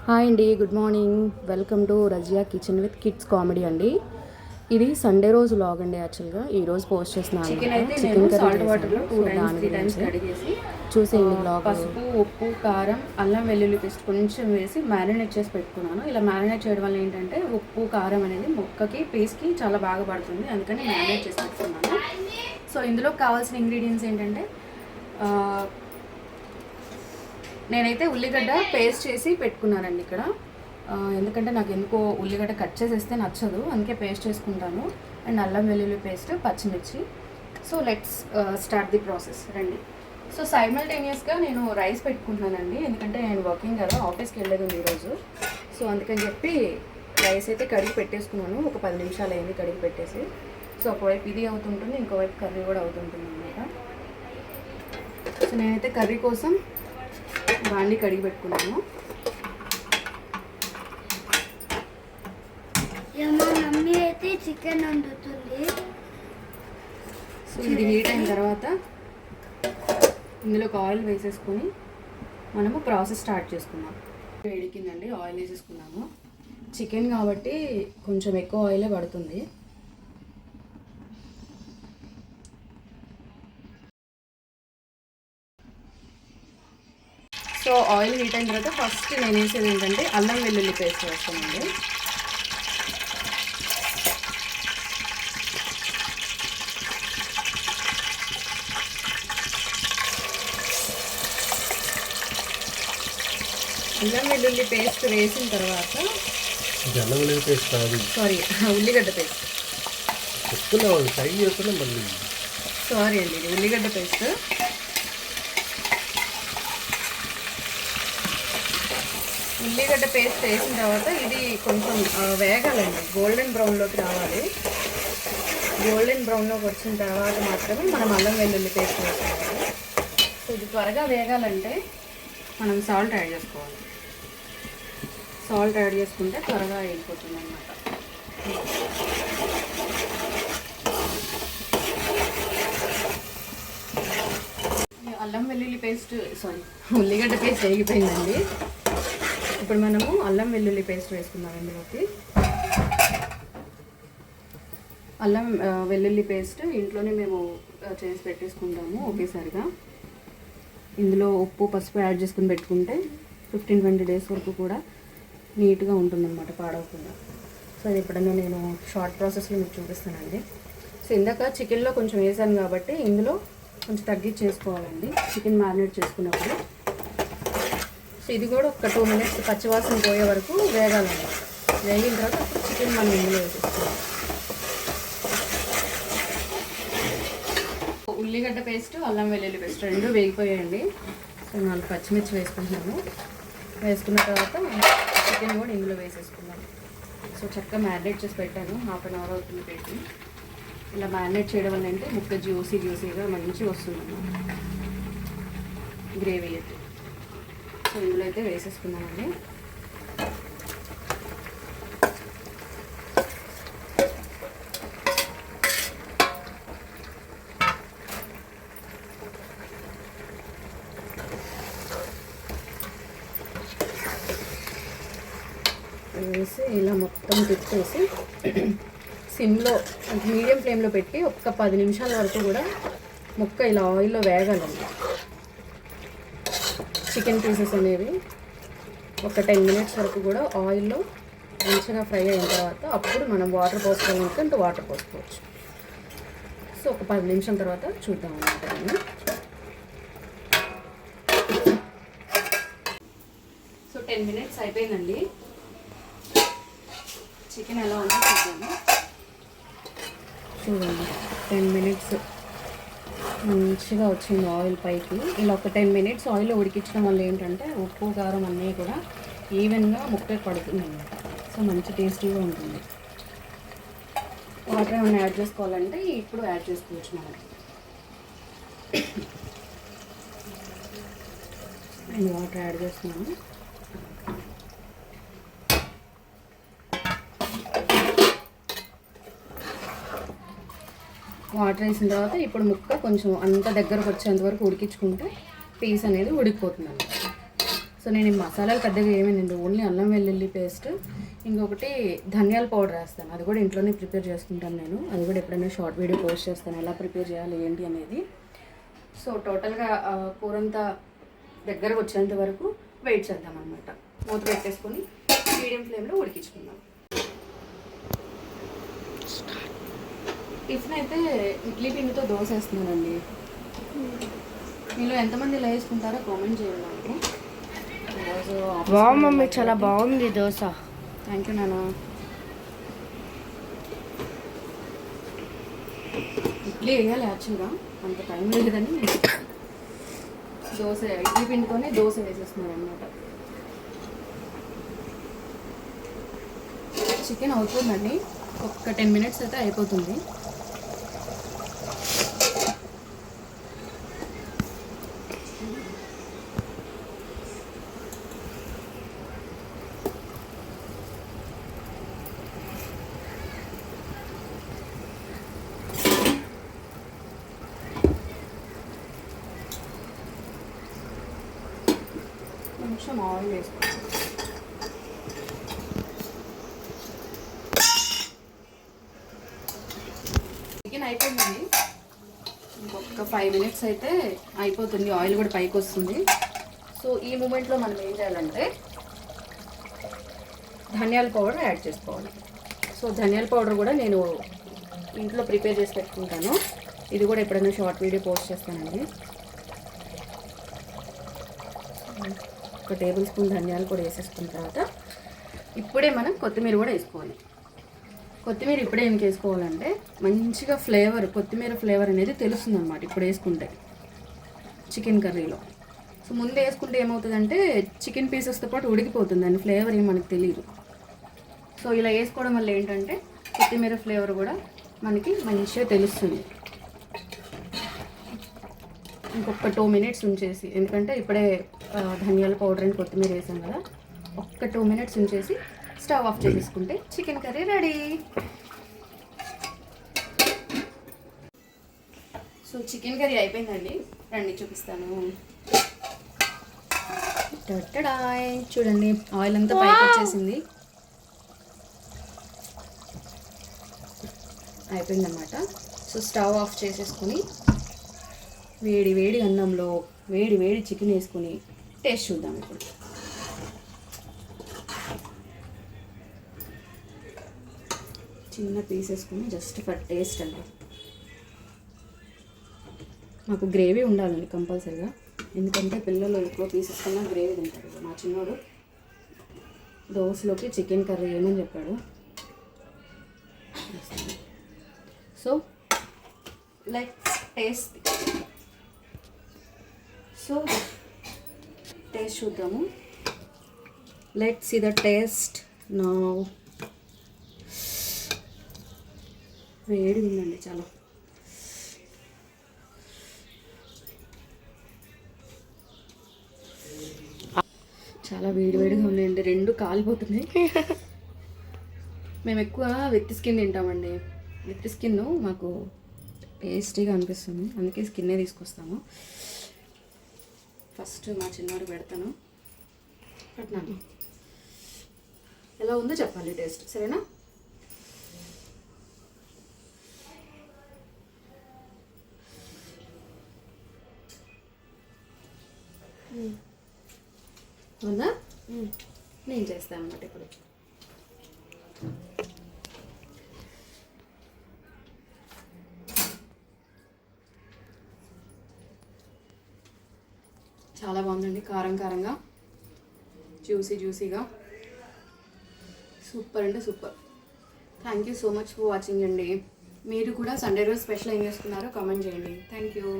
Hi అండి, good morning. Welcome to Razia kitchen with kids comedy అండి. ఇది సండే రోజు వ్లాగ్ అండి. యాక్చువల్గా ఈరోజు పోస్ట్ చేస్తున్నాను. చికెన్ సాల్ట్ వాటర్లో 2-3 టైమ్స్ కడిగేసి చూసేయండి బ్లాగ్. పసుపు, ఉప్పు, కారం, అల్లం వెల్లుల్లి పేస్ట్ కొంచెం వేసి మ్యారినేట్ చేసి పెట్టుకున్నాను. ఇలా మ్యారినేట్ చేయడం వల్ల ఏంటంటే ఉప్పు కారం అనేది ముక్కకి పీస్కి చాలా బాగా పడుతుంది. అందుకని మ్యారినేట్ చేసి పెట్టుకున్నాను. సో ఇందులో కావాల్సిన ఇంగ్రీడియంట్స్ ఏంటంటే నేనైతే ఉల్లిగడ్డ పేస్ట్ చేసి పెట్టుకున్నానండి ఇక్కడ. ఎందుకంటే నాకు ఎందుకో ఉల్లిగడ్డ కట్ చేసేస్తే నచ్చదు, అందుకే పేస్ట్ చేసుకుంటాను. అండ్ అల్లం వెల్లుల్లి పేస్ట్, పచ్చిమిర్చి. So let's start the process రండి. సో సైమల్టేనియస్గా నేను రైస్ పెట్టుకుంటున్నానండి, ఎందుకంటే నేను వర్కింగ్ కదా, ఆఫీస్కి వెళ్ళేది ఉంది ఈరోజు. సో అందుకని చెప్పి రైస్ అయితే కడిగి పెట్టేసుకున్నాను. ఒక 10 నిమిషాలు అయింది కడిగి పెట్టేసి. సో ఒకవైపు ఇది అవుతుంటుంది, ఇంకోవైపు కర్రీ కూడా అవుతుంటుంది అన్నమాట. సో నేనైతే కర్రీ కోసం బాండి కడిగి పెట్టుకున్నాను. మా మమ్మీ అయితే చికెన్ వండుతుంది. సో ఇది హీట్ అయిన తర్వాత ఇందులోకి ఆయిల్ వేసేసుకొని మనము ప్రాసెస్ స్టార్ట్ చేసుకుందాం. వేడికిందండి, ఆయిల్ వేసేసుకున్నాము. చికెన్ కాబట్టి కొంచెం ఎక్కువ ఆయిలే పడుతుంది. సో ఆయిల్ హీట్ అయిన తర్వాత ఫస్ట్ నేను వేసేది ఏంటంటే అల్లం వెల్లుల్లి పేస్ట్ వేస్తానండి. అల్లం వెల్లుల్లి పేస్ట్ వేసిన తర్వాత సారీ ఉల్లిగడ్డ పేస్ట్ సారీ అండి, ఇది ఉల్లిగడ్డ పేస్ట్. ఉల్లిగడ్డ పేస్ట్ వేసిన తర్వాత ఇది కొంచెం వేగాలండి, గోల్డెన్ బ్రౌన్లోకి రావాలి. గోల్డెన్ బ్రౌన్లోకి వచ్చిన తర్వాత మాత్రమే మనం అల్లం వెల్లుల్లి పేస్ట్ వేసుకోవాలి. సో ఇది త్వరగా వేగాలంటే మనం సాల్ట్ యాడ్ చేసుకోవాలి. సాల్ట్ యాడ్ చేసుకుంటే త్వరగా వేగిపోతుంది అన్నమాట. అల్లం వెల్లుల్లి పేస్ట్ ఉల్లిగడ్డ పేస్ట్ వేగిపోయిందండి. ఇప్పుడు మనము అల్లం వెల్లుల్లి పేస్ట్ వేసుకుందాం. ఇందులోకి అల్లం వెల్లుల్లి పేస్ట్ ఇంట్లోనే మేము చేసి పెట్టేసుకుంటాము ఒకేసారిగా. ఇందులో ఉప్పు, పసుపు యాడ్ చేసుకుని పెట్టుకుంటే 15-20 డేస్ వరకు కూడా నీట్గా ఉంటుందన్నమాట, పాడవకుండా. సో అది ఎప్పుడన్నా నేను షార్ట్ ప్రాసెస్లో మీకు చూపిస్తానండి. సో ఇందాక చికెన్లో కొంచెం వేసాను కాబట్టి ఇందులో కొంచెం తగ్గించేసుకోవాలండి చికెన్ మ్యారినేట్ చేసుకున్నప్పుడు. సో ఇది కూడా ఒక 2 మినిట్స్ పచ్చివాసన పోయే వరకు వేగాలండి. వేగిన తర్వాత అప్పుడు చికెన్ మనం ఇందులో వేసేసుకోవాలి. ఉల్లిగడ్డ పేస్ట్, అల్లం వెల్లుల్లి పేస్ట్ రెండు వేగిపోయాయండి. సో 4 పచ్చిమిర్చి వేసుకుంటున్నాను. వేసుకున్న తర్వాత చికెన్ కూడా ఇందులో వేసేసుకున్నాను. సో చక్కగా మ్యారినేట్ చేసి పెట్టాను, 1/2 an hour అవుతుంది పెట్టి. ఇలా మ్యారినేట్ చేయడం వల్ల అంటే ముక్క జ్యూసీగా మంచిగా వస్తుంది గ్రేవీ అయితే. సో ఇందులో అయితే వేసేసుకున్నామండి. వేసి ఇలా మొత్తం తిప్పేసి సిమ్లో మీడియం ఫ్లేమ్లో పెట్టి ఒక్క 10 నిమిషాల వరకు కూడా ముక్క ఇలా ఆయిల్లో వేగాలండి. చికెన్ పీసెస్ అనేవి ఒక 10 మినిట్స్ వరకు కూడా ఆయిల్లో మంచిగా ఫ్రై అయిన తర్వాత అప్పుడు మనం వాటర్ పోసుకోవాలంటే వాటర్ పోసుకోవచ్చు. సో ఒక 10 నిమిషాల తర్వాత చూద్దాం అన్నమాట. సో 10 మినిట్స్ అయిపోయిందండి. చికెన్ ఎలా ఉందో చూద్దాము. చూడండి, 10 మినిట్స్ మంచిగా వచ్చింది ఆయిల్ పైకి. ఇలా ఒక 10 మినిట్స్ ఆయిల్లో ఉడికించడం వల్ల ఏంటంటే ఉప్పు, కారం అన్నీ కూడా ఈవెన్గా ముక్కకి పడుతుంది అన్నమాట. సో మంచి టేస్టీగా ఉంటుంది. వాటర్ ఏమైనా యాడ్ చేసుకోవాలంటే ఇప్పుడు యాడ్ చేసుకోవచ్చు మనం. నేను వాటర్ యాడ్ చేస్తున్నాను. వాటర్ వేసిన తర్వాత ఇప్పుడు ముక్క కొంచెం అంత దగ్గరకు వచ్చేంత వరకు ఉడికించుకుంటే పీస్ అనేది ఉడికిపోతుంది అన్నమాట. సో నేను ఈ మసాలాలు పెద్దగా ఏమేనండి, ఓన్లీ అల్లం వెల్లుల్లి పేస్ట్, ఇంకొకటి ధనియాల పౌడర్ వేస్తాను. అది కూడా ఇంట్లోనే ప్రిపేర్ చేసుకుంటాను నేను. అది కూడా ఎప్పుడైనా షార్ట్ వీడియో పోస్ట్ చేస్తాను ఎలా ప్రిపేర్ చేయాలి ఏంటి అనేది. సో టోటల్గా కూరంతా దగ్గరకు వచ్చేంత వరకు వెయిట్ చేద్దాం అనమాట. మూత పెట్టేసుకొని మీడియం ఫ్లేమ్లో ఉడికించుకుందాం. టిఫిన్ అయితే ఇడ్లీ పిండితో దోశ వేస్తున్నానండి. మీలో ఎంతమంది ఇలా వేసుకుంటారో కామెంట్ చేయండి నాకు. వావ్ మమ్మీ, చాలా బాగుంది దోశ. థ్యాంక్ యూ నాన్న. ఇడ్లీ వేయాలి యాక్చువల్గా, అంత టైం లేదని దోశ ఇడ్లీ పిండితోనే దోశ వేసేస్తున్నాను అనమాట. చికెన్ అవుతుందండి, ఒక్క 10 minutes అయితే అయిపోతుంది. కొంచెం ఆయిల్ వేసుకోవాలి. చికెన్ అయిపోయిందండి, ఇంకొక 5 minutes అయితే అయిపోతుంది. ఆయిల్ కూడా పైకి వస్తుంది. సో ఈ మూమెంట్లో మనం ఏం చేయాలంటే ధనియాల పౌడర్ యాడ్ చేసుకోవాలి. సో ధనియాల పౌడర్ కూడా నేను ఇంట్లో ప్రిపేర్ చేసి పెట్టుకుంటాను. ఇది కూడా ఎప్పుడైనా షార్ట్ వీడియో పోస్ట్ చేస్తానండి. ఒక టేబుల్ స్పూన్ ధనియాలు కూడా వేసేసుకున్న తర్వాత ఇప్పుడే మనం కొత్తిమీర కూడా వేసుకోవాలి. కొత్తిమీర ఇప్పుడే ఏం వేసుకోవాలంటే మంచిగా ఫ్లేవర్, కొత్తిమీర ఫ్లేవర్ అనేది తెలుస్తుంది అన్నమాట ఇప్పుడు వేసుకుంటే చికెన్ కర్రీలో. సో ముందు వేసుకుంటే ఏమవుతుందంటే చికెన్ పీసెస్తో పాటు ఉడికిపోతుంది, దాని ఫ్లేవర్ ఏం మనకు తెలియదు. సో ఇలా వేసుకోవడం వల్ల ఏంటంటే కొత్తిమీర ఫ్లేవర్ కూడా మనకి మంచిగా తెలుస్తుంది. ఇంకొక 2 minutes ఉంచేసి, ఎందుకంటే ఇప్పుడే ధనియాల పౌడర్ అండ్ కొత్తిమీర వేసాం కదా, ఒక్క 2 minutes ఉంచేసి స్టవ్ ఆఫ్ చేసేసుకుంటే chicken curry ready. So chicken curry అయిపోయిందండి, రండి చూపిస్తాను. టట్టడాయ్, చూడండి ఆయిల్ అంతా పైకి వచ్చేసింది, అయిపోయిందన్నమాట. సో స్టవ్ ఆఫ్ చేసేసుకొని వేడి వేడి అన్నంలో వేడి వేడి చికెన్ వేసుకొని టేస్ట్ చూద్దాం. ఇప్పుడు చిన్న పీస్ వేసుకొని జస్ట్ ఫర్ టేస్ట్ అండి. మాకు గ్రేవీ ఉండాలండి కంపల్సరీగా, ఎందుకంటే పిల్లలు ఎక్కువ పీసెస్ కన్నా గ్రేవీ తింటారు. మా చిన్నోడు దోశలోకి చికెన్ కర్రీ ఏమని చెప్పాడు. So let's taste. So taste చూద్దాము. Let's see the taste now. వేడి ఉందండి చాలా. చాలా వేడివేడిగా ఉన్నాయండి, రెండు కాలిపోతున్నాయి. మేము ఎక్కువ విత్ స్కిన్ తింటామండి. విత్ స్కిన్ మాకు టేస్టీగా అనిపిస్తుంది, అందుకే స్కిన్నే తీసుకొస్తాము. ఫస్ట్ మా చిన్నవాడు పెడతాను, పెట్టినాను. ఎలా ఉందో చెప్పాలి టేస్ట్, సరేనా? అవునా? నేను చేస్తాను అన్నమాట ఇప్పుడు. చాలా బాగుందండి, కారం కారంగా, జ్యూసీగా, సూపర్ అంటే super. Thank you so much for watching అండి. మీరు కూడా సండే రోజు స్పెషల్ ఏం చేసుకున్నారో కామెంట్ చేయండి. Thank you.